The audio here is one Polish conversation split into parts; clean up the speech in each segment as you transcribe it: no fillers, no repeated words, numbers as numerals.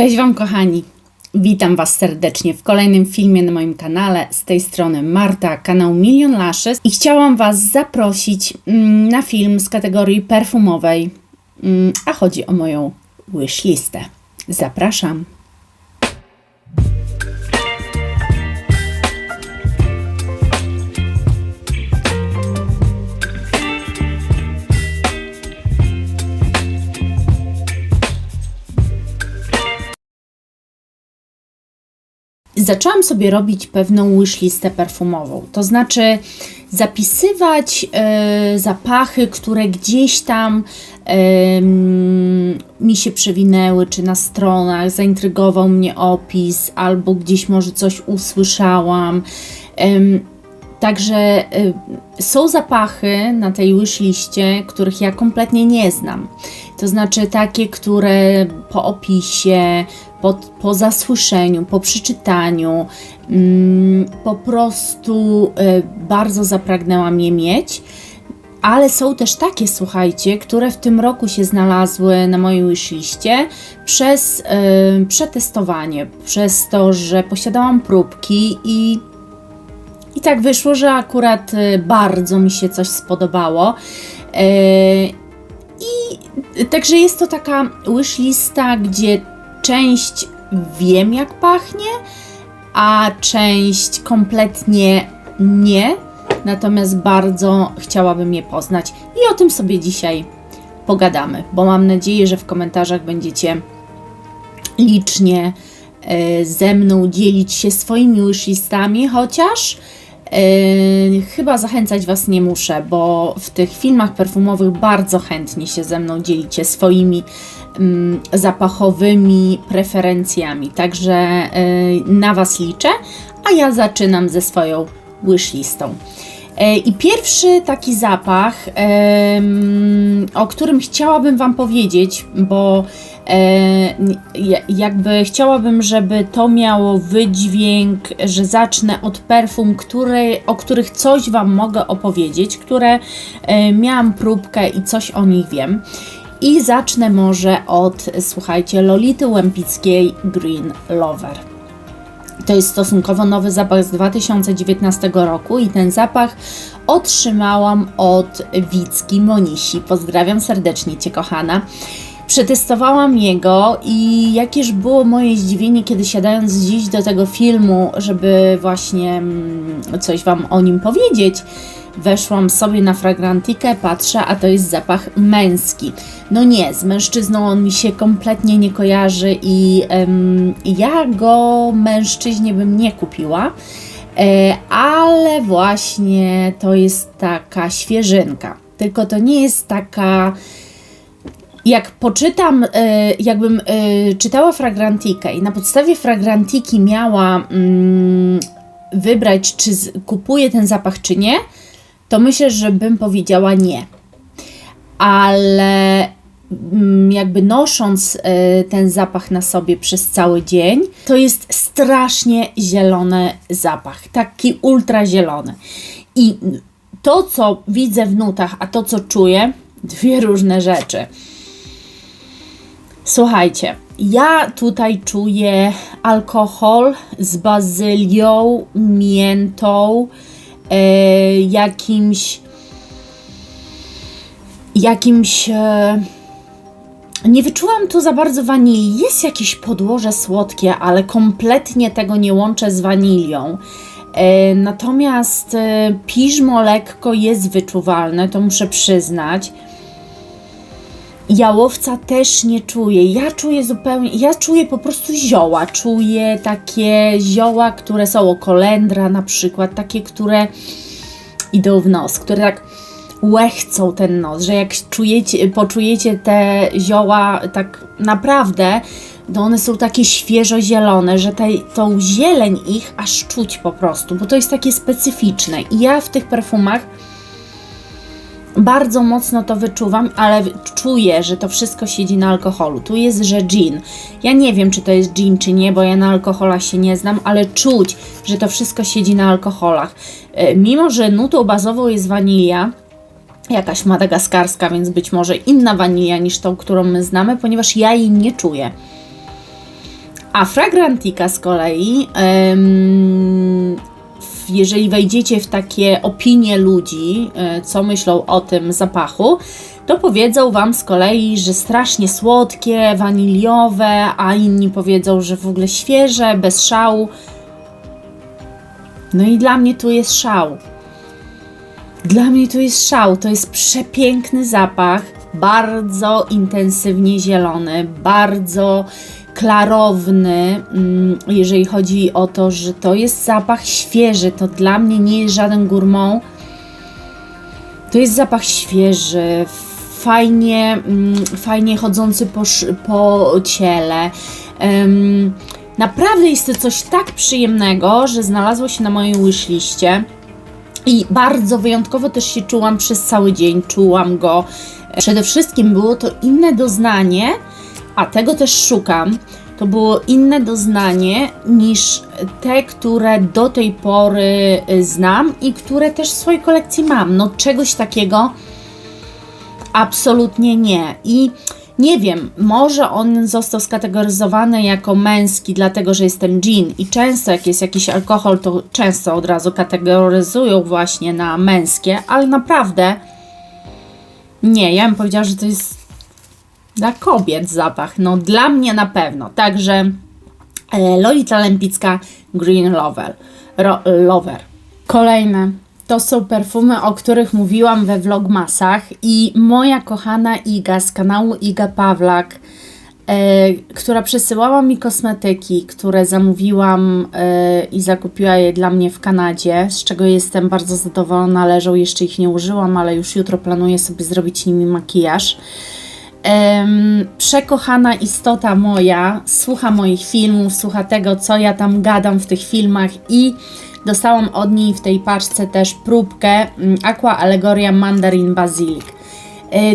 Cześć Wam kochani, witam Was serdecznie w kolejnym filmie na moim kanale. Z tej strony Marta, kanał Milion Lashes i chciałam Was zaprosić na film z kategorii perfumowej, a chodzi o moją wishlistę. Zapraszam. Zaczęłam sobie robić pewną wishlistę perfumową, to znaczy zapisywać zapachy, które gdzieś tam mi się przewinęły, czy na stronach, zaintrygował mnie opis, albo gdzieś może coś usłyszałam. Także są zapachy na tej wishliście, których ja kompletnie nie znam. To znaczy takie, które po opisie, po zasłyszeniu, po przeczytaniu po prostu bardzo zapragnęłam je mieć. Ale są też takie, słuchajcie, które w tym roku się znalazły na mojej wishliście przez przetestowanie, przez to, że posiadałam próbki i tak wyszło, że akurat bardzo mi się coś spodobało. I także jest to taka wishlista, gdzie część wiem jak pachnie, a część kompletnie nie. Natomiast bardzo chciałabym je poznać i o tym sobie dzisiaj pogadamy, bo mam nadzieję, że w komentarzach będziecie licznie ze mną dzielić się swoimi wishlistami, chociaż chyba zachęcać Was nie muszę, bo w tych filmach perfumowych bardzo chętnie się ze mną dzielicie swoimi zapachowymi preferencjami, także na Was liczę, a ja zaczynam ze swoją wishlistą. I pierwszy taki zapach, o którym chciałabym Wam powiedzieć, bo jakby chciałabym, żeby to miało wydźwięk, że zacznę od perfum, o których coś Wam mogę opowiedzieć, które miałam próbkę i coś o nich wiem. I zacznę może od, słuchajcie, Lolity Łempickiej Green Lover. To jest stosunkowo nowy zapach z 2019 roku i ten zapach otrzymałam od Wicki Monisi. Pozdrawiam serdecznie Cię, kochana. Przetestowałam jego i jakież było moje zdziwienie, kiedy siadając dziś do tego filmu, żeby właśnie coś Wam o nim powiedzieć, weszłam sobie na Fragrantikę, patrzę, a to jest zapach męski. No nie, z mężczyzną on mi się kompletnie nie kojarzy i ja go mężczyźnie bym nie kupiła, ale właśnie to jest taka świeżynka. Tylko to nie jest taka... Jak poczytam, jakbym czytała Fragrantikę i na podstawie Fragrantiki miała wybrać, czy kupuję ten zapach, czy nie, to myślę, że bym powiedziała nie. Ale jakby nosząc ten zapach na sobie przez cały dzień, to jest strasznie zielony zapach, taki ultra zielony. I to, co widzę w nutach, a to, co czuję, dwie różne rzeczy. Słuchajcie, ja tutaj czuję alkohol z bazylią, miętą, jakimś nie wyczułam tu za bardzo wanilii. Jest jakieś podłoże słodkie, ale kompletnie tego nie łączę z wanilią. Natomiast piżmo lekko jest wyczuwalne, to muszę przyznać. Jałowca też nie czuję. Ja czuję po prostu zioła. Czuję takie zioła, które są kolendra na przykład, takie, które idą w nos, które tak łechcą ten nos, że jak poczujecie te zioła tak naprawdę, to one są takie świeżo-zielone, że tą zieleń ich aż czuć po prostu, bo to jest takie specyficzne. I ja w tych perfumach bardzo mocno to wyczuwam, ale czuję, że to wszystko siedzi na alkoholu. Tu jest, że gin. Ja nie wiem, czy to jest gin, czy nie, bo ja na alkoholach się nie znam, ale czuć, że to wszystko siedzi na alkoholach. Mimo że nutą bazową jest wanilia, jakaś madagaskarska, więc być może inna wanilia niż tą, którą my znamy, ponieważ ja jej nie czuję. A Fragrantica z kolei, jeżeli wejdziecie w takie opinie ludzi, co myślą o tym zapachu, to powiedzą Wam z kolei, że strasznie słodkie, waniliowe, a inni powiedzą, że w ogóle świeże, bez szału. No i dla mnie tu jest szał. Dla mnie tu jest szał. To jest przepiękny zapach, bardzo intensywnie zielony, bardzo klarowny, jeżeli chodzi o to, że to jest zapach świeży. To dla mnie nie jest żaden gourmand. To jest zapach świeży, fajnie chodzący po ciele. Naprawdę jest to coś tak przyjemnego, że znalazło się na mojej wishliście i bardzo wyjątkowo też się czułam przez cały dzień, czułam go. Przede wszystkim było to inne doznanie, a tego też szukam. To było inne doznanie niż te, które do tej pory znam i które też w swojej kolekcji mam. No czegoś takiego absolutnie nie. I nie wiem, może on został skategoryzowany jako męski, dlatego że jestem gin i często jak jest jakiś alkohol, to często od razu kategoryzują właśnie na męskie, ale naprawdę nie, ja bym powiedziała, że to jest dla kobiet zapach, no dla mnie na pewno. Także Lolita Lempicka Green Lover. Kolejne to są perfumy, o których mówiłam we vlogmasach i moja kochana Iga z kanału Iga Pawlak, która przesyłała mi kosmetyki, które zamówiłam i zakupiła je dla mnie w Kanadzie, z czego jestem bardzo zadowolona. Leżą, jeszcze ich nie użyłam, ale już jutro planuję sobie zrobić nimi makijaż. Przekochana istota moja słucha moich filmów, słucha tego, co ja tam gadam w tych filmach i dostałam od niej w tej paczce też próbkę Aqua Allegoria Mandarin Basilic.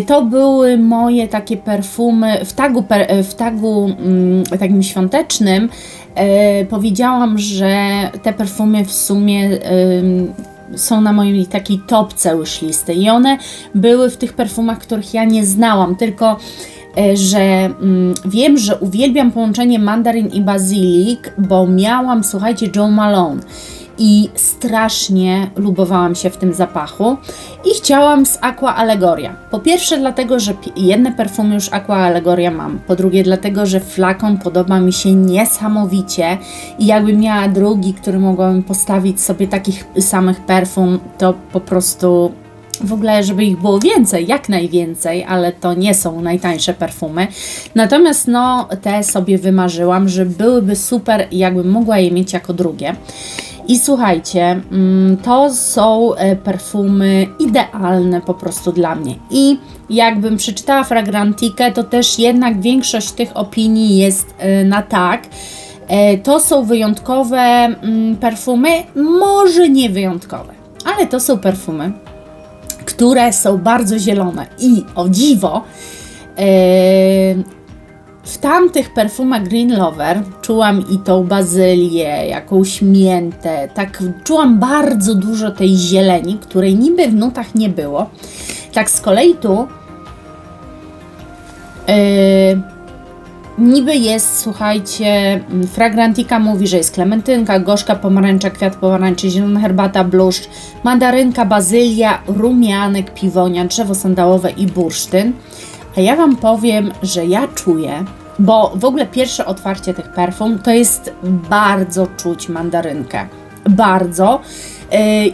To były moje takie perfumy w tagu takim świątecznym. Powiedziałam, że te perfumy w sumie są na mojej takiej topce wishlisty i one były w tych perfumach, których ja nie znałam, tylko że wiem, że uwielbiam połączenie mandarin i basilic, bo miałam, słuchajcie, Jo Malone i strasznie lubowałam się w tym zapachu i chciałam z Aqua Allegoria. Po pierwsze dlatego, że jedne perfumy już Aqua Allegoria mam, po drugie dlatego, że flakon podoba mi się niesamowicie i jakbym miała drugi, który mogłabym postawić sobie takich samych perfum, to po prostu w ogóle, żeby ich było więcej, jak najwięcej, ale to nie są najtańsze perfumy. Natomiast no, te sobie wymarzyłam, że byłyby super, jakbym mogła je mieć jako drugie. I słuchajcie, to są perfumy idealne po prostu dla mnie. I jakbym przeczytała Fragrantikę, to też jednak większość tych opinii jest na tak. To są wyjątkowe perfumy, może nie wyjątkowe, ale to są perfumy, które są bardzo zielone i o dziwo w tamtych perfumach Green Lover czułam i tą bazylię, jakąś miętę, tak czułam bardzo dużo tej zieleni, której niby w nutach nie było. Tak z kolei tu niby jest, słuchajcie, Fragrantica mówi, że jest klementynka, gorzka pomarańcza, kwiat pomarańczy, zielona herbata, bluszcz, mandarynka, bazylia, rumianek, piwonia, drzewo sandałowe i bursztyn. A ja Wam powiem, że ja czuję, bo w ogóle pierwsze otwarcie tych perfum to jest bardzo czuć mandarynkę. Bardzo.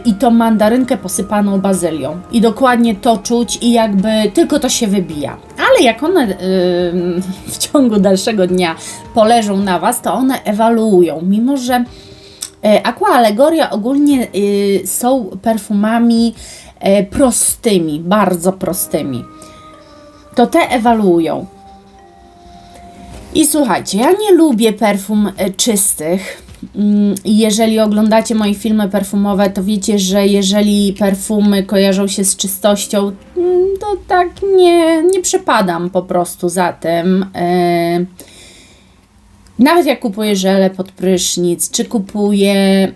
I to mandarynkę posypaną bazylią. I dokładnie to czuć i jakby tylko to się wybija. Ale jak one w ciągu dalszego dnia poleżą na Was, to one ewaluują. Mimo że Aqua Allegoria ogólnie są perfumami prostymi, bardzo prostymi, to te ewaluują. I słuchajcie, ja nie lubię perfum czystych. Jeżeli oglądacie moje filmy perfumowe, to wiecie, że jeżeli perfumy kojarzą się z czystością, to tak nie przepadam po prostu za tym. Nawet jak kupuję żele pod prysznic, czy kupuję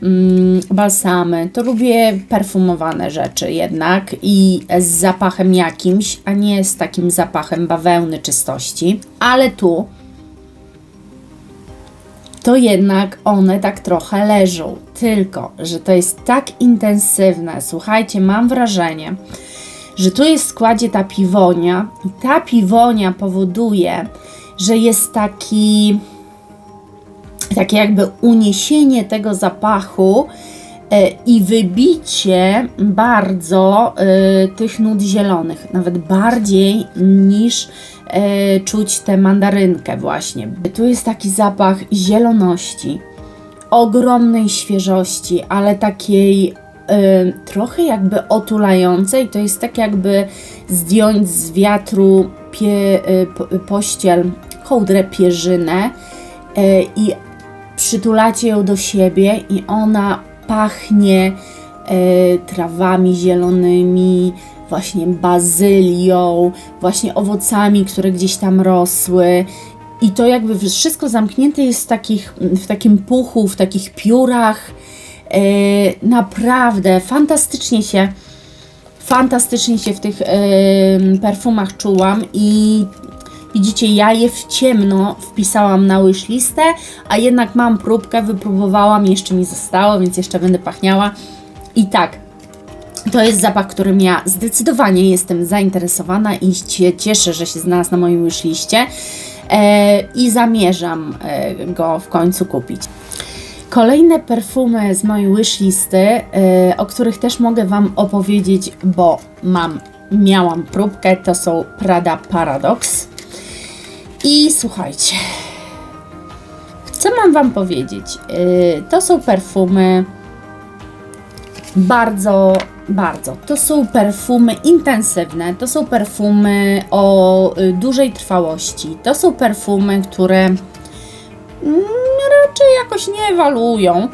balsamy, to lubię perfumowane rzeczy jednak i z zapachem jakimś, a nie z takim zapachem bawełny czystości. Ale tu to jednak one tak trochę leżą. Tylko że to jest tak intensywne. Słuchajcie, mam wrażenie, że tu jest w składzie ta piwonia i ta piwonia powoduje, że jest takie jakby uniesienie tego zapachu i wybicie bardzo tych nut zielonych, nawet bardziej niż czuć tę mandarynkę właśnie. Tu jest taki zapach zieloności, ogromnej świeżości, ale takiej trochę jakby otulającej. To jest tak jakby zdjąć z wiatru pościel, kołdrę pierzynę i przytulacie ją do siebie i ona pachnie trawami zielonymi, właśnie bazylią, właśnie owocami, które gdzieś tam rosły. I to jakby wszystko zamknięte jest w takim puchu, w takich piórach. Naprawdę fantastycznie się w tych perfumach czułam i widzicie, ja je w ciemno wpisałam na wishlistę, a jednak mam próbkę, wypróbowałam, jeszcze mi zostało, więc jeszcze będę pachniała. I tak, to jest zapach, którym ja zdecydowanie jestem zainteresowana i się cieszę, że się znalazł na moim wishliście i zamierzam go w końcu kupić. Kolejne perfumy z mojej wishlisty, o których też mogę Wam opowiedzieć, bo miałam próbkę, to są Prada Paradox. I słuchajcie, co mam Wam powiedzieć? To są perfumy bardzo, to są perfumy intensywne, to są perfumy o dużej trwałości, to są perfumy, które raczej jakoś nie ewaluują.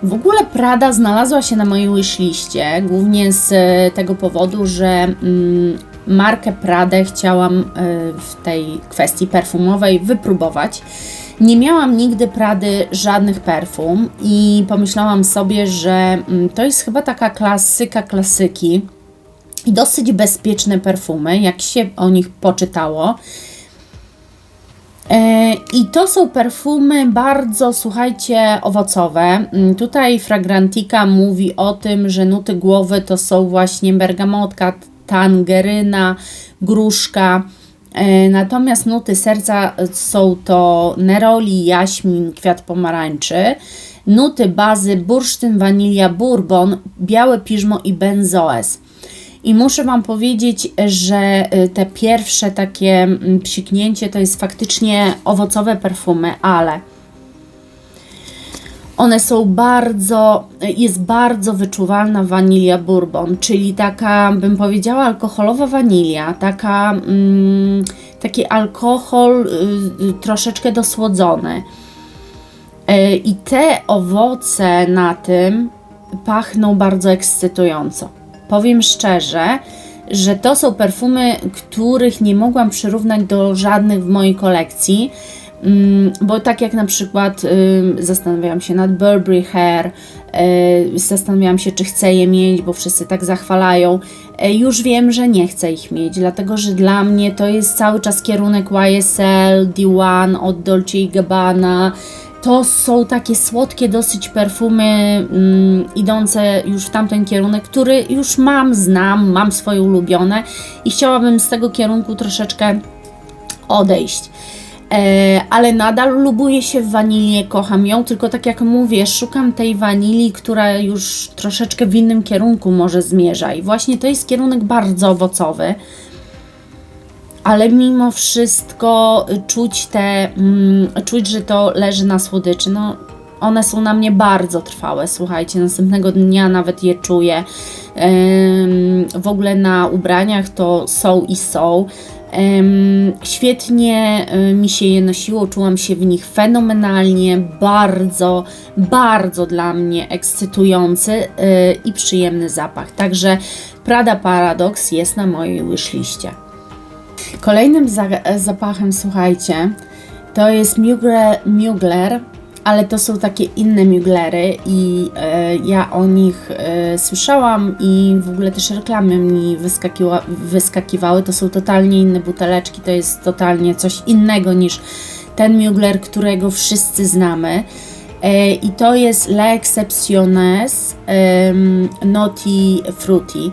W ogóle Prada znalazła się na mojej wishliście, głównie z tego powodu, że markę Pradę chciałam w tej kwestii perfumowej wypróbować. Nie miałam nigdy Prady żadnych perfum i pomyślałam sobie, że to jest chyba taka klasyka klasyki i dosyć bezpieczne perfumy, jak się o nich poczytało. I to są perfumy bardzo, słuchajcie, owocowe. Tutaj Fragrantica mówi o tym, że nuty głowy to są właśnie bergamotka, tangeryna, gruszka. Natomiast nuty serca są to neroli, jaśmin, kwiat pomarańczy. Nuty bazy bursztyn, wanilia, bourbon, białe piżmo i benzoes. I muszę Wam powiedzieć, że te pierwsze takie psiknięcie to jest faktycznie owocowe perfumy, ale one są jest bardzo wyczuwalna wanilia bourbon, czyli taka, bym powiedziała, alkoholowa wanilia, taki alkohol troszeczkę dosłodzony. I te owoce na tym pachną bardzo ekscytująco. Powiem szczerze, że to są perfumy, których nie mogłam przyrównać do żadnych w mojej kolekcji, bo tak jak na przykład zastanawiałam się nad Burberry Hair, zastanawiałam się, czy chcę je mieć, bo wszyscy tak zachwalają. Już wiem, że nie chcę ich mieć, dlatego że dla mnie to jest cały czas kierunek YSL, D1 od Dolce & Gabbana. To są takie słodkie dosyć perfumy idące już w tamten kierunek, który już mam swoje ulubione i chciałabym z tego kierunku troszeczkę odejść. Ale nadal lubuję się w wanilię, kocham ją, tylko tak jak mówię, szukam tej wanilii, która już troszeczkę w innym kierunku może zmierza i właśnie to jest kierunek bardzo owocowy. Ale mimo wszystko czuć, że to leży na słodyczy. No, one są na mnie bardzo trwałe, słuchajcie, następnego dnia nawet je czuję. W ogóle na ubraniach to są. Świetnie mi się je nosiło, czułam się w nich fenomenalnie, bardzo dla mnie ekscytujący i przyjemny zapach. Także Prada Paradox jest na mojej wishliście. Kolejnym zapachem, słuchajcie, to jest Mugler, ale to są takie inne Muglery i ja o nich słyszałam i w ogóle też reklamy mi wyskakiwały. To są totalnie inne buteleczki, to jest totalnie coś innego niż ten Mugler, którego wszyscy znamy. I to jest L'Exceptionnes Naughty Fruity.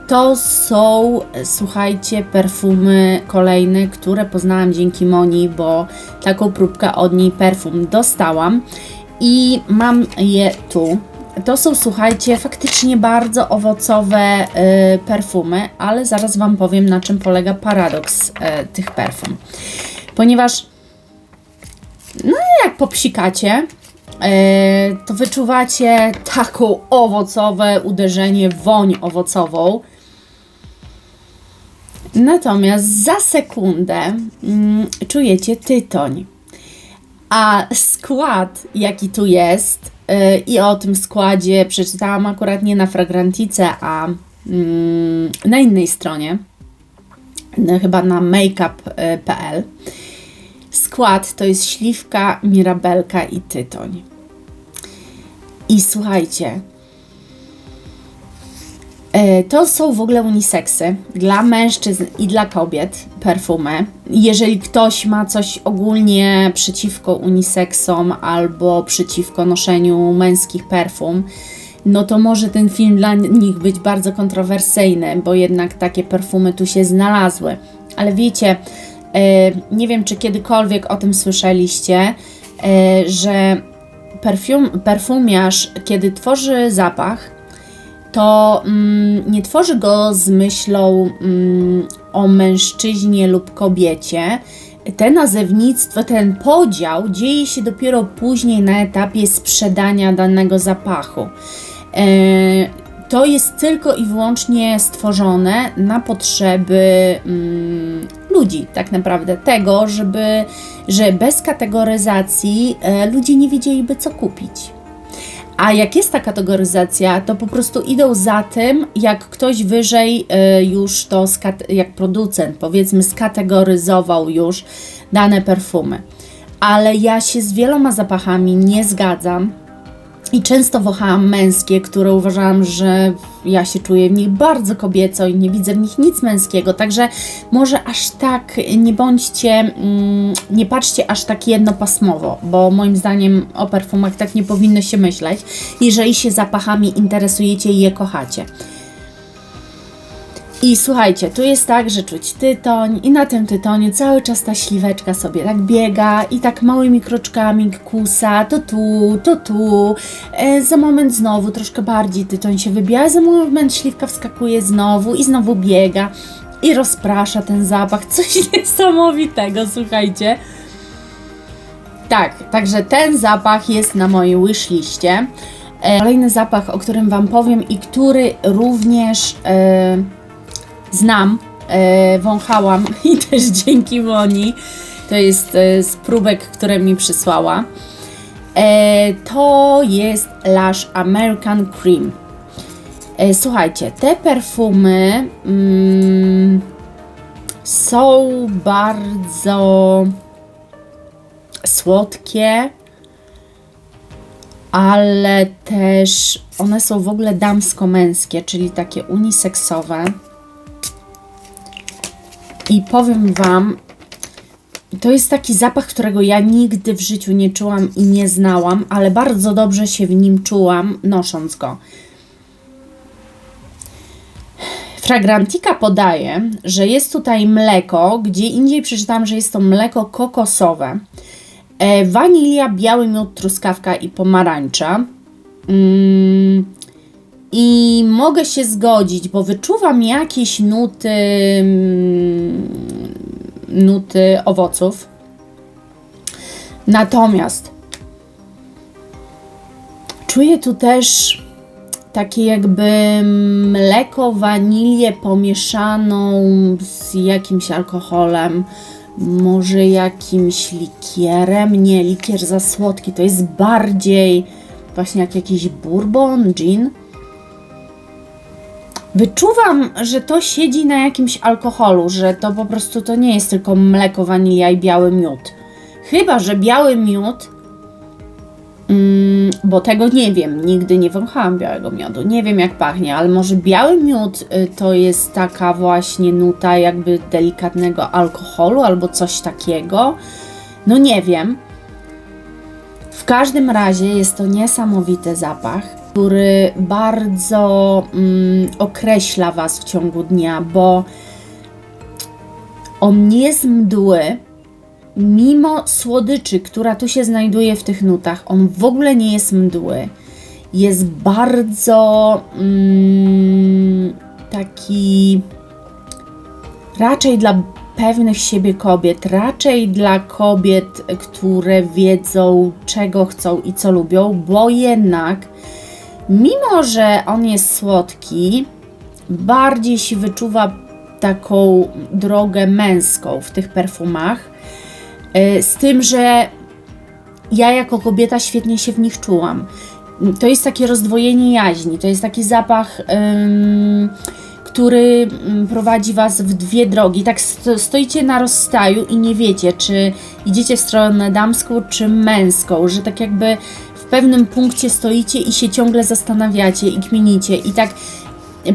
To są, słuchajcie, perfumy kolejne, które poznałam dzięki Moni, bo taką próbkę od niej perfum dostałam i mam je tu. To są, słuchajcie, faktycznie bardzo owocowe perfumy, ale zaraz Wam powiem, na czym polega paradoks tych perfum. Ponieważ, no jak popsikacie, to wyczuwacie taką owocowe uderzenie, woń owocową. Natomiast za sekundę czujecie tytoń. A skład, jaki tu jest, i o tym składzie przeczytałam akurat nie na Fragrantice, a na innej stronie, chyba na makeup.pl. Skład to jest śliwka, mirabelka i tytoń. I słuchajcie, to są w ogóle uniseksy dla mężczyzn i dla kobiet perfumy. Jeżeli ktoś ma coś ogólnie przeciwko uniseksom albo przeciwko noszeniu męskich perfum, no to może ten film dla nich być bardzo kontrowersyjny, bo jednak takie perfumy tu się znalazły. Ale wiecie, nie wiem, czy kiedykolwiek o tym słyszeliście, że perfumiarz, kiedy tworzy zapach, to nie tworzy go z myślą o mężczyźnie lub kobiecie. Te nazewnictwo, ten podział dzieje się dopiero później na etapie sprzedania danego zapachu. To jest tylko i wyłącznie stworzone na potrzeby ludzi, tak naprawdę. Tego, że bez kategoryzacji ludzie nie wiedzieliby, co kupić. A jak jest ta kategoryzacja, to po prostu idą za tym, jak ktoś wyżej już to, jak producent, powiedzmy, skategoryzował już dane perfumy. Ale ja się z wieloma zapachami nie zgadzam i często wąchałam męskie, które uważałam, że ja się czuję w nich bardzo kobieco i nie widzę w nich nic męskiego, także może aż tak nie bądźcie, nie patrzcie aż tak jednopasmowo, bo moim zdaniem o perfumach tak nie powinno się myśleć, jeżeli się zapachami interesujecie i je kochacie. I słuchajcie, tu jest tak, że czuć tytoń i na tym tytoniu cały czas ta śliweczka sobie tak biega i tak małymi kroczkami kusa, to tu, za moment znowu troszkę bardziej tytoń się wybija, za moment śliwka wskakuje znowu i znowu biega i rozprasza ten zapach, coś niesamowitego, słuchajcie. Tak, także ten zapach jest na mojej wishliście. Kolejny zapach, o którym Wam powiem i który również znam, wąchałam i też dzięki Moni, to jest z próbek, które mi przysłała, to jest Lush American Cream. Słuchajcie, te perfumy są bardzo słodkie, ale też one są w ogóle damsko-męskie, czyli takie uniseksowe. I powiem Wam, to jest taki zapach, którego ja nigdy w życiu nie czułam i nie znałam, ale bardzo dobrze się w nim czułam, nosząc go. Fragrantica podaje, że jest tutaj mleko, gdzie indziej przeczytałam, że jest to mleko kokosowe, wanilia, biały miód, truskawka i pomarańcza. I mogę się zgodzić, bo wyczuwam jakieś nuty owoców. Natomiast czuję tu też takie jakby mleko, wanilię pomieszaną z jakimś alkoholem, może jakimś likierem. Nie, likier za słodki, to jest bardziej właśnie jak jakiś bourbon, gin. Wyczuwam, że to siedzi na jakimś alkoholu, że to po prostu to nie jest tylko mleko, wanilia i biały miód. Chyba że biały miód bo tego nie wiem, nigdy nie wąchałam białego miodu, nie wiem jak pachnie, ale może biały miód to jest taka właśnie nuta jakby delikatnego alkoholu albo coś takiego, no nie wiem. W każdym razie jest to niesamowity zapach, który bardzo określa Was w ciągu dnia, bo on nie jest mdły, mimo słodyczy, która tu się znajduje w tych nutach, on w ogóle nie jest mdły. Jest bardzo taki raczej dla pewnych siebie kobiet, raczej dla kobiet, które wiedzą, czego chcą i co lubią, bo jednak mimo, że on jest słodki, bardziej się wyczuwa taką drogę męską w tych perfumach, z tym, że ja jako kobieta świetnie się w nich czułam. To jest takie rozdwojenie jaźni, to jest taki zapach, który prowadzi Was w dwie drogi. Tak stoicie na rozstaju i nie wiecie, czy idziecie w stronę damską, czy męską, że tak jakby w pewnym punkcie stoicie i się ciągle zastanawiacie i kminicie i tak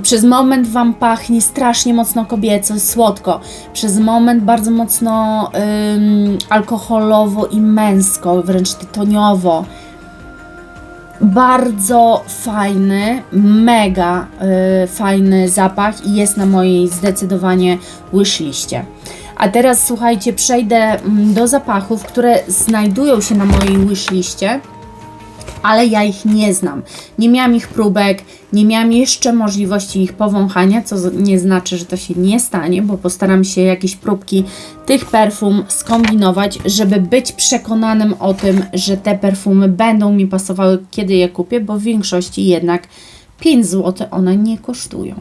przez moment Wam pachnie strasznie mocno kobieco, słodko, przez moment bardzo mocno alkoholowo i męsko, wręcz tytoniowo. Bardzo fajny, mega fajny zapach i jest na mojej zdecydowanie wishliście. A teraz słuchajcie, przejdę do zapachów, które znajdują się na mojej wishliście, ale ja ich nie znam. Nie miałam ich próbek, nie miałam jeszcze możliwości ich powąchania, co nie znaczy, że to się nie stanie, bo postaram się jakieś próbki tych perfum skombinować, żeby być przekonanym o tym, że te perfumy będą mi pasowały, kiedy je kupię, bo w większości jednak 5 zł one nie kosztują.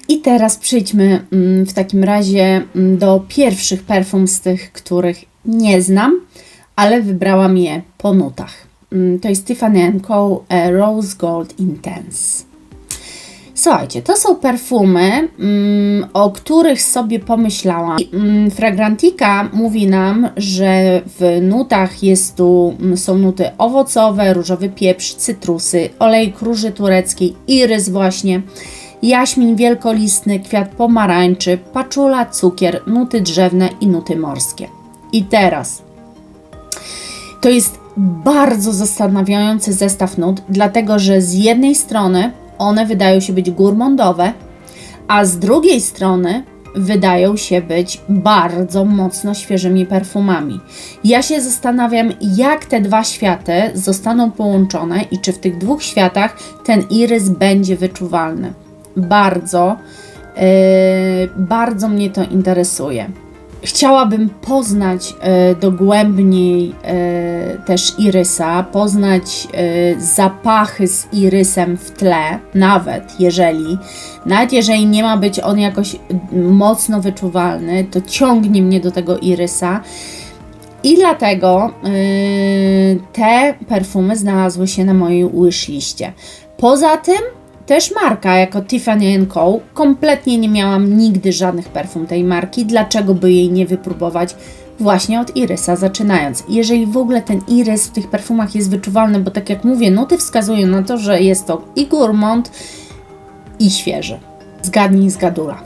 I teraz przejdźmy w takim razie do pierwszych perfum z tych, których nie znam, ale wybrałam je po nutach. To jest Tiffany & Co. Rose Gold Intense. Słuchajcie, to są perfumy, o których sobie pomyślałam. Fragrantica mówi nam, że w nutach są nuty owocowe, różowy pieprz, cytrusy, olejek róży tureckiej, irys właśnie, jaśmin wielkolistny, kwiat pomarańczy, paczula, cukier, nuty drzewne i nuty morskie. I teraz to jest bardzo zastanawiający zestaw nut, dlatego że z jednej strony one wydają się być gourmandowe, a z drugiej strony wydają się być bardzo mocno świeżymi perfumami. Ja się zastanawiam, jak te dwa światy zostaną połączone i czy w tych dwóch światach ten irys będzie wyczuwalny. Bardzo mnie to interesuje. Chciałabym poznać dogłębniej też irysa, poznać zapachy z irysem w tle, nawet jeżeli nie ma być on jakoś mocno wyczuwalny, to ciągnie mnie do tego irysa i dlatego te perfumy znalazły się na mojej wishliście. Poza tym też marka jako Tiffany & Co. Kompletnie nie miałam nigdy żadnych perfum tej marki. Dlaczego by jej nie wypróbować właśnie od irysa zaczynając? Jeżeli w ogóle ten irys w tych perfumach jest wyczuwalny, bo tak jak mówię, nuty wskazują na to, że jest to i gourmand, i świeży. Zgadnij z gadula.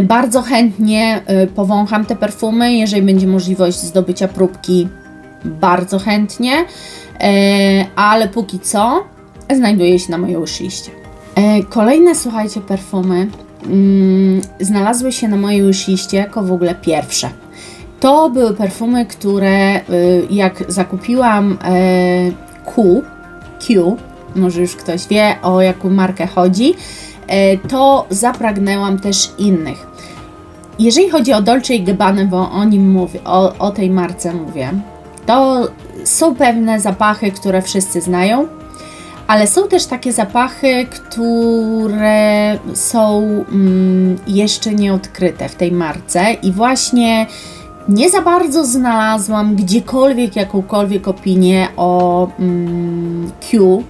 Bardzo chętnie powącham te perfumy, jeżeli będzie możliwość zdobycia próbki, bardzo chętnie, ale póki co znajduje się na mojej wishliście. Kolejne, słuchajcie, perfumy znalazły się na mojej wishliście jako w ogóle pierwsze. To były perfumy, które jak zakupiłam Q, może już ktoś wie, o jaką markę chodzi, to zapragnęłam też innych. Jeżeli chodzi o Dolce & Gabbana, bo o nim mówię, o tej marce mówię, to są pewne zapachy, które wszyscy znają, ale są też takie zapachy, które są jeszcze nieodkryte w tej marce i właśnie nie za bardzo znalazłam gdziekolwiek jakąkolwiek opinię o Q.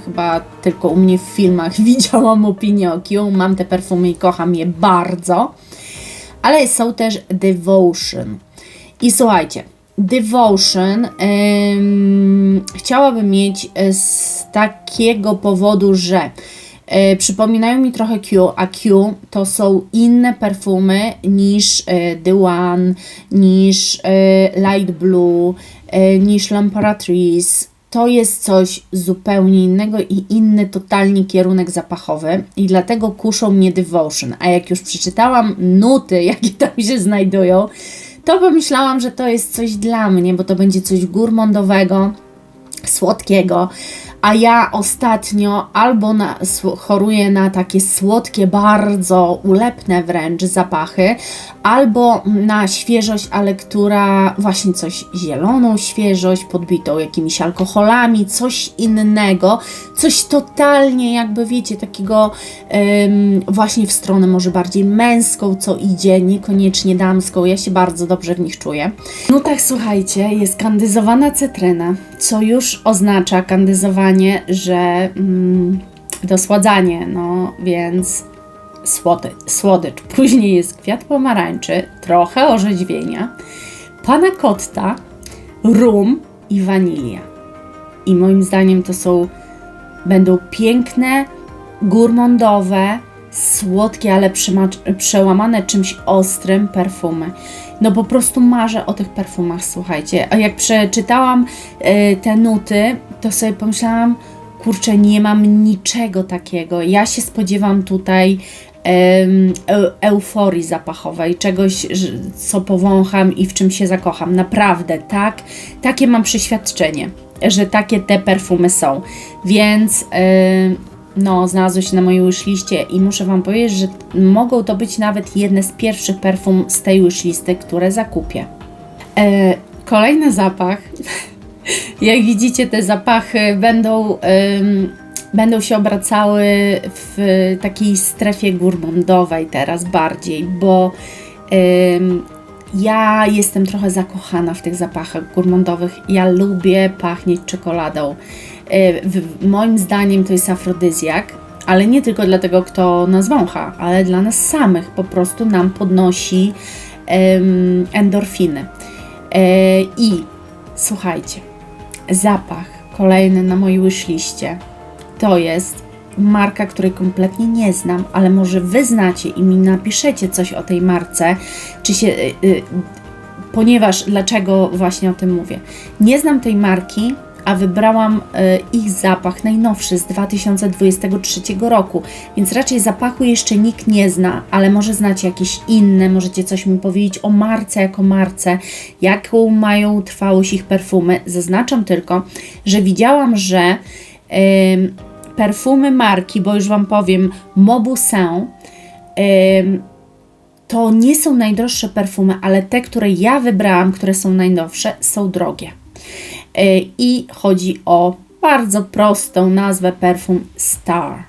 Chyba tylko u mnie w filmach widziałam opinię o Q. Mam te perfumy i kocham je bardzo. Ale są też Devotion. I słuchajcie, Devotion chciałabym mieć z takiego powodu, że przypominają mi trochę Q, a Q to są inne perfumy niż The One, niż Light Blue, niż L'Imperatrice. To jest coś zupełnie innego i inny totalnie kierunek zapachowy i dlatego kuszą mnie Devotion. A jak już przeczytałam nuty, jakie tam się znajdują, to pomyślałam, że to jest coś dla mnie, bo to będzie coś gourmandowego, słodkiego, a ja ostatnio albo choruję na takie słodkie, bardzo ulepne wręcz zapachy, albo na świeżość, ale która właśnie coś zieloną świeżość, podbitą jakimiś alkoholami, coś innego, coś totalnie jakby wiecie, takiego właśnie w stronę może bardziej męską, co idzie, niekoniecznie damską, ja się bardzo dobrze w nich czuję. No tak, słuchajcie, jest kandyzowana cytryna, co już oznacza kandyzowanie, że dosładzanie, no więc słodycz. Później jest kwiat pomarańczy, trochę orzeźwienia, panna cotta, rum i wanilia. I moim zdaniem to będą piękne, gourmandowe, słodkie, ale przełamane czymś ostrym perfumy. No po prostu marzę o tych perfumach, słuchajcie. A jak przeczytałam te nuty, to sobie pomyślałam, kurczę, nie mam niczego takiego. Ja się spodziewam tutaj euforii zapachowej, czegoś, co powącham i w czym się zakocham. Naprawdę, tak, takie mam przeświadczenie, że takie te perfumy są. Więc no, znalazły się na mojej wishliście i muszę Wam powiedzieć, że mogą to być nawet jedne z pierwszych perfum z tej wishlisty, które zakupię. Kolejny zapach. Jak widzicie, te zapachy będą się obracały w takiej strefie gourmandowej teraz bardziej, bo ja jestem trochę zakochana w tych zapachach gourmandowych. Ja lubię pachnieć czekoladą. Moim zdaniem to jest afrodyzjak, ale nie tylko dla tego, kto nas wącha, ale dla nas samych. Po prostu nam podnosi endorfiny. I słuchajcie, zapach kolejny na mojej wishliście to jest marka, której kompletnie nie znam, ale może Wy znacie i mi napiszecie coś o tej marce, czy się... ponieważ, dlaczego właśnie o tym mówię? Nie znam tej marki, a wybrałam ich zapach najnowszy z 2023 roku, więc raczej zapachu jeszcze nikt nie zna, ale może znacie jakieś inne, możecie coś mi powiedzieć o marce jako marce, jaką mają trwałość ich perfumy. Zaznaczam tylko, że widziałam, że perfumy marki, bo już Wam powiem, Mauboussin, to nie są najdroższe perfumy, ale te, które ja wybrałam, które są najnowsze, są drogie. I chodzi o bardzo prostą nazwę perfum Star.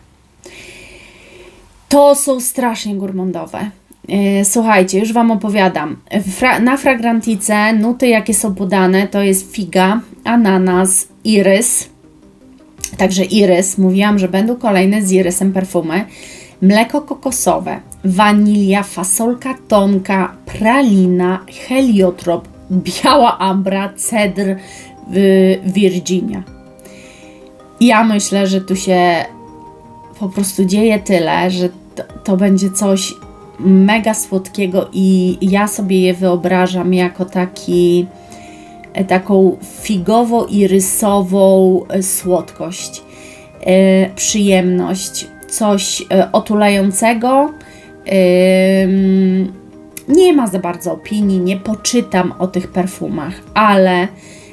To są strasznie gourmandowe. Słuchajcie, już Wam opowiadam. Na fragrantice nuty, jakie są podane, to jest figa, ananas, irys. Także irys, mówiłam, że będą kolejne z irysem perfumy. Mleko kokosowe, wanilia, fasolka tonka, pralina, heliotrop, biała ambra, cedr, Virginia. Ja myślę, że tu się po prostu dzieje tyle, że to będzie coś mega słodkiego i ja sobie je wyobrażam jako taką figowo-irysową słodkość, przyjemność, coś otulającego. Nie ma za bardzo opinii, nie poczytam o tych perfumach, ale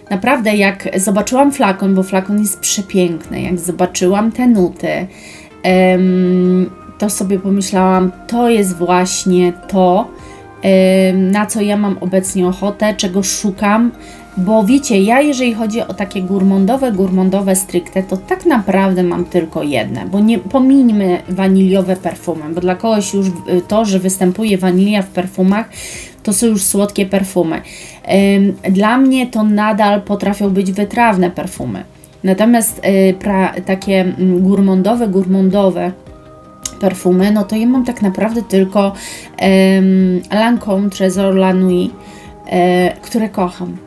naprawdę jak zobaczyłam flakon, bo flakon jest przepiękny, jak zobaczyłam te nuty, to sobie pomyślałam, to jest właśnie to, na co ja mam obecnie ochotę, czego szukam, bo wiecie, ja jeżeli chodzi o takie gourmandowe stricte, to tak naprawdę mam tylko jedne, bo nie pomińmy waniliowe perfumy, bo dla kogoś już to, że występuje wanilia w perfumach, to są już słodkie perfumy. Dla mnie to nadal potrafią być wytrawne perfumy. Natomiast takie gourmandowe perfumy, no to ja mam tak naprawdę tylko Lancôme Trésor la Nuit, które kocham.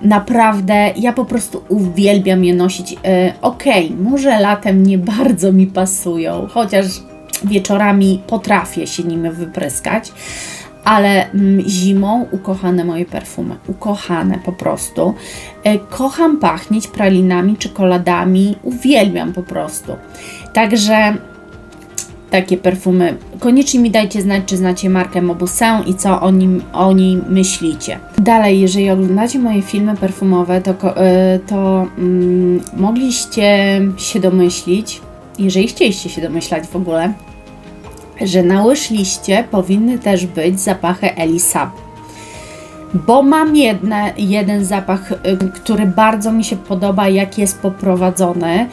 Naprawdę, ja po prostu uwielbiam je nosić. Okej, może latem nie bardzo mi pasują, chociaż wieczorami potrafię się nimi wypryskać, ale zimą ukochane moje perfumy, ukochane po prostu. Kocham pachnieć pralinami, czekoladami, uwielbiam po prostu. Także takie perfumy. Koniecznie mi dajcie znać, czy znacie markę Mauboussin i co o niej myślicie. Dalej, jeżeli oglądacie moje filmy perfumowe, to mogliście się domyślić, jeżeli chcieliście się domyślać w ogóle, że na wishliście powinny też być zapachy Elisab. Bo mam jeden zapach, który bardzo mi się podoba, jak jest poprowadzony.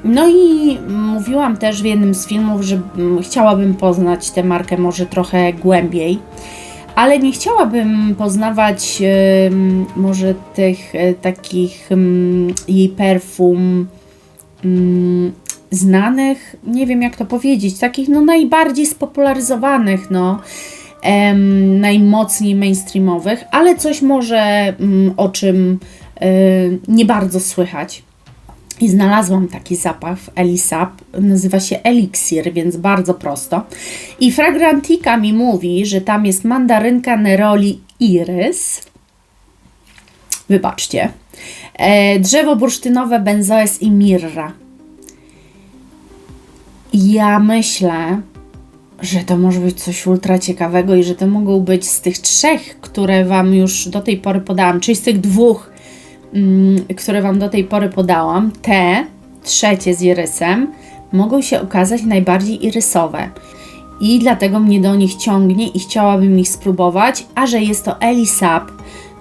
No i mówiłam też w jednym z filmów, że chciałabym poznać tę markę może trochę głębiej, ale nie chciałabym poznawać może tych takich jej perfum znanych, nie wiem jak to powiedzieć, takich no najbardziej spopularyzowanych, najmocniej mainstreamowych, ale coś może o czym nie bardzo słychać. I znalazłam taki zapach w Elisab, nazywa się Elixir, więc bardzo prosto. I Fragrantica mi mówi, że tam jest mandarynka, neroli, irys. Wybaczcie. Drzewo bursztynowe, benzoes i mirra. Ja myślę, że to może być coś ultra ciekawego i że to mogą być z tych trzech, które Wam już do tej pory podałam, czyli z tych dwóch, które Wam do tej pory podałam, te trzecie z irysem mogą się okazać najbardziej irysowe. I dlatego mnie do nich ciągnie i chciałabym ich spróbować, a że jest to Elisab,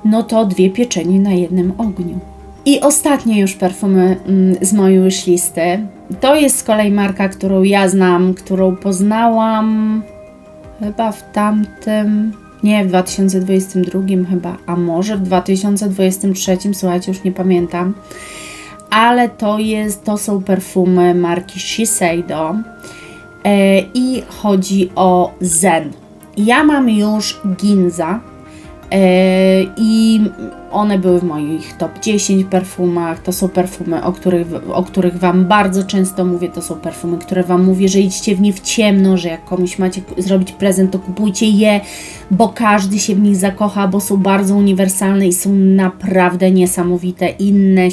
no to 2 pieczenie na jednym ogniu. I ostatnie już perfumy z mojej wishlisty. To jest z kolei marka, którą ja znam, którą poznałam chyba w tamtym... Nie, w 2022 chyba, a może w 2023, słuchajcie, już nie pamiętam. Ale to są perfumy marki Shiseido i chodzi o Zen. Ja mam już Ginza i one były w moich top 10 perfumach. To są perfumy, o których Wam bardzo często mówię. To są perfumy, które Wam mówię, że idźcie w nie w ciemno, że jak komuś macie zrobić prezent, to kupujcie je, bo każdy się w nich zakocha, bo są bardzo uniwersalne i są naprawdę niesamowite. Inne,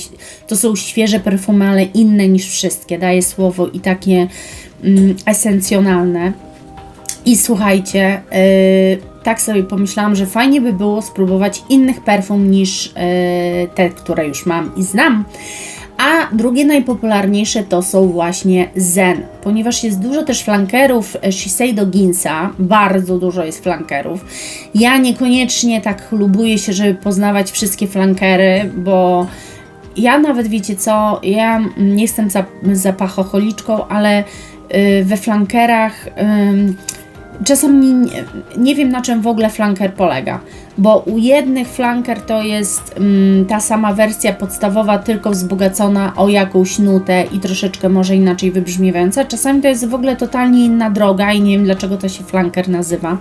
to są świeże perfumy, ale inne niż wszystkie, daję słowo, i takie esencjonalne. I słuchajcie, tak sobie pomyślałam, że fajnie by było spróbować innych perfum niż te, które już mam i znam. A drugie najpopularniejsze to są właśnie Zen, ponieważ jest dużo też flankerów Shiseido Ginza, bardzo dużo jest flankerów. Ja niekoniecznie tak lubuję się, żeby poznawać wszystkie flankery, bo ja nawet, wiecie co, ja nie jestem zapachocholiczką, ale we flankerach... Czasem nie wiem, na czym w ogóle flanker polega, bo u jednych flanker to jest ta sama wersja podstawowa, tylko wzbogacona o jakąś nutę i troszeczkę może inaczej wybrzmiewająca. Czasami to jest w ogóle totalnie inna droga i nie wiem, dlaczego to się flanker nazywa,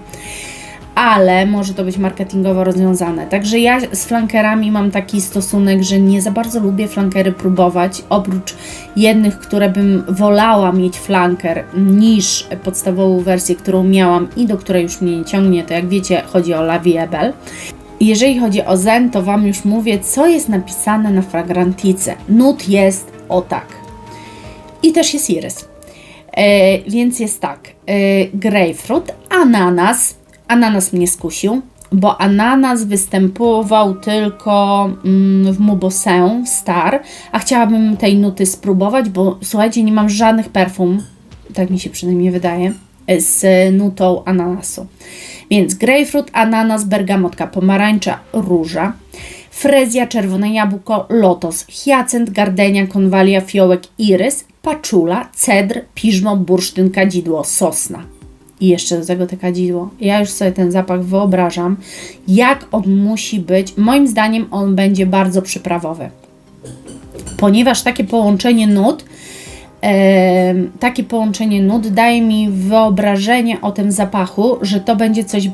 ale może to być marketingowo rozwiązane. Także ja z flankerami mam taki stosunek, że nie za bardzo lubię flankery próbować, oprócz jednych, które bym wolała mieć flanker niż podstawową wersję, którą miałam i do której już mnie nie ciągnie, to jak wiecie, chodzi o La Vie Belle. Jeżeli chodzi o Zen, to Wam już mówię, co jest napisane na fragrantice. Nut jest o tak. I też jest irys. Więc jest tak, grapefruit, ananas. Ananas mnie skusił, bo ananas występował tylko w Mauboussin Star, a chciałabym tej nuty spróbować, bo słuchajcie, nie mam żadnych perfum, tak mi się przynajmniej wydaje, z nutą ananasu. Więc grapefruit, ananas, bergamotka, pomarańcza, róża, frezja, czerwone jabłko, lotos, hyacynt, gardenia, konwalia, fiołek, irys, paczula, cedr, piżmo, bursztyn, kadzidło, sosna. I jeszcze do tego te kadzidło. Ja już sobie ten zapach wyobrażam, jak on musi być. Moim zdaniem on będzie bardzo przyprawowy. Ponieważ takie połączenie nut takie połączenie nut daje mi wyobrażenie o tym zapachu, że to będzie coś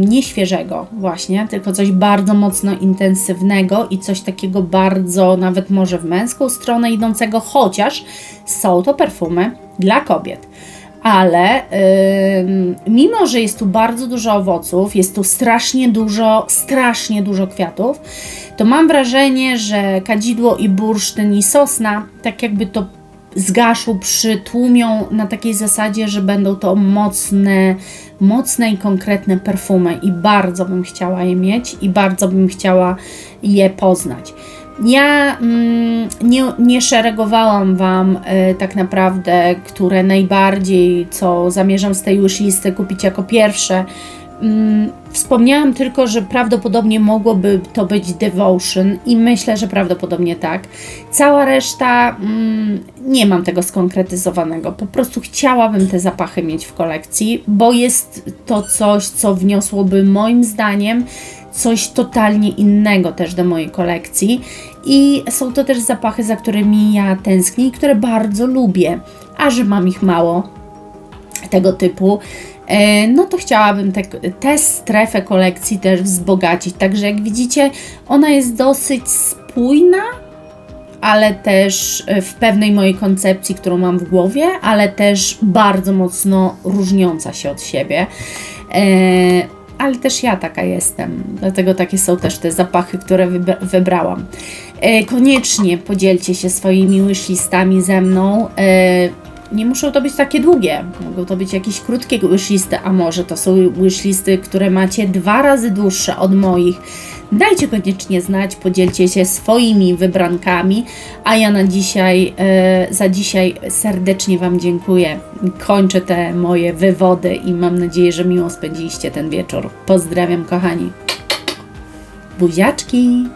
nieświeżego właśnie, tylko coś bardzo mocno intensywnego i coś takiego bardzo nawet może w męską stronę idącego, chociaż są to perfumy dla kobiet. Ale mimo, że jest tu bardzo dużo owoców, jest tu strasznie dużo kwiatów, to mam wrażenie, że kadzidło i bursztyn i sosna tak jakby to zgaszu, przytłumią na takiej zasadzie, że będą to mocne i konkretne perfumy i bardzo bym chciała je mieć i bardzo bym chciała je poznać. Ja nie szeregowałam Wam tak naprawdę, które najbardziej, co zamierzam z tej wishlisty kupić jako pierwsze. Wspomniałam tylko, że prawdopodobnie mogłoby to być Devotion i myślę, że prawdopodobnie tak. Cała reszta nie mam tego skonkretyzowanego. Po prostu chciałabym te zapachy mieć w kolekcji, bo jest to coś, co wniosłoby moim zdaniem coś totalnie innego też do mojej kolekcji i są to też zapachy, za którymi ja tęsknię i które bardzo lubię, a że mam ich mało tego typu, no to chciałabym tę strefę kolekcji też wzbogacić. Także jak widzicie, ona jest dosyć spójna, ale też w pewnej mojej koncepcji, którą mam w głowie, ale też bardzo mocno różniąca się od siebie. Ale też ja taka jestem, dlatego takie są też te zapachy, które wybrałam. Koniecznie podzielcie się swoimi wishlistami ze mną. Nie muszą to być takie długie, mogą to być jakieś krótkie wishlisty, a może to są wishlisty, które macie 2 razy dłuższe od moich. Dajcie koniecznie znać, podzielcie się swoimi wybrankami, a ja za dzisiaj serdecznie Wam dziękuję. Kończę te moje wywody i mam nadzieję, że miło spędziliście ten wieczór. Pozdrawiam, kochani. Buziaczki!